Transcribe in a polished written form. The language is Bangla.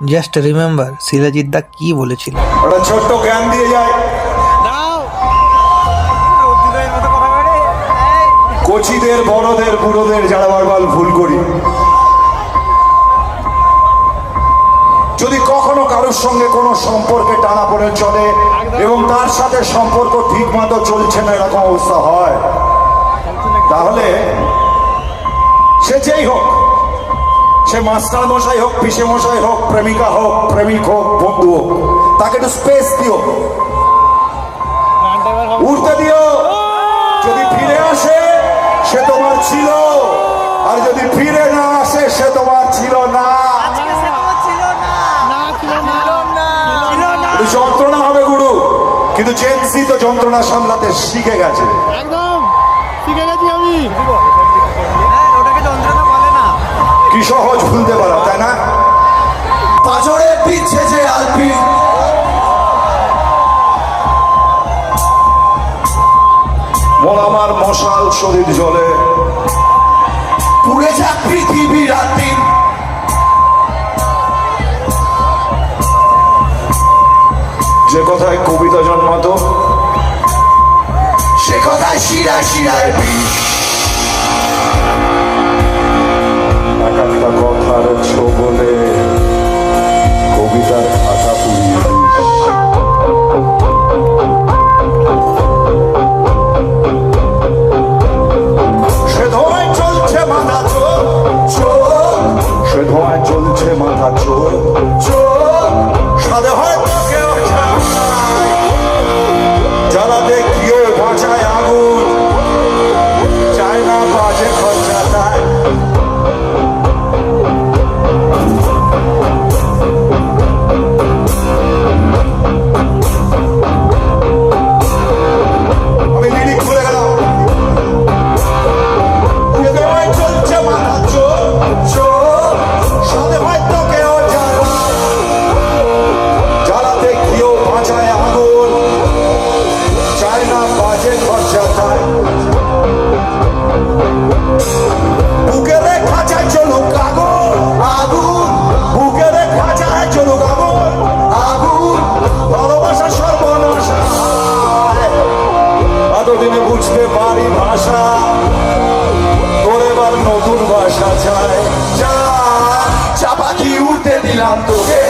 জাস্ট রিমেম্বার শিলাজিৎ দা কি বলেছিল। ওটা ছোট্ট জ্ঞান দিয়ে যায়। কচিদের, বড়দের, বুড়োদের যারা বারবার ভুল করি, যদি কখনো কারোর সঙ্গে কোনো সম্পর্কে টানাপোড়েন চলে এবং তার সাথে সম্পর্ক ঠিক মতো চলছে না এরকম অবস্থা হয়, তাহলে সে যেই হোক, সে মাস্টার মশাই হোক, পিসে মশাই হোক, প্রেমিকা হোক, প্রেমিক হোক, বন্ধু হোক, তাকে একটু স্পেস দিও, উঠতে দিও। যদি ফিরে আসে সে তোমার ছিল, আর যদি ফিরে না আসে সে তোমার ছিল না। যন্ত্রণা হবে গুরু, কিন্তু জেনসি তো যন্ত্রণা সামলাতে শিখে গেছে। একদম শিখে গেছি আমি। কি সহজ ভুলতে পারা, তাই না? পাঁচরের পিছে যে আলপি, মন আমার মশাল শরীর জলে, পুড়ে যাক পৃথিবী রাত্রি, যে কথায় কবিতা জন্মাতো সে কথায় শিরায় শিরায় বিষ। এক একটা কথার ছোবলে কবিতার খাতা পুড়িয়ে দিস। সে ধোঁয়ায় চলছে মাথা চোর, সে ধোঁয়ায় চলছে মাথা চোর, সাদে হয়তো কেউ যারা দেখিও বাঁচায় আগুন, চায় না বাজে খরচা দেয়। আমি লিরিক ভুলে গেলাম। চলছে মাথা চোর, সাথে হয়তো কেউ যারা দেখিও বাঁচায় আগুন, চায় না বাজে খরচা দেয়। বুকে রেখা চাই চলুক আগুন, আগুন বুকে রেখা চাই চলুক আগুন, আগুন ভালোবাসা সর্বনাশ। এতদিনে বুঝতে পারি ভাষা, তোর এবার নতুন ভাষা চাই। চাপাতি উঠতে দিলাম তোকে,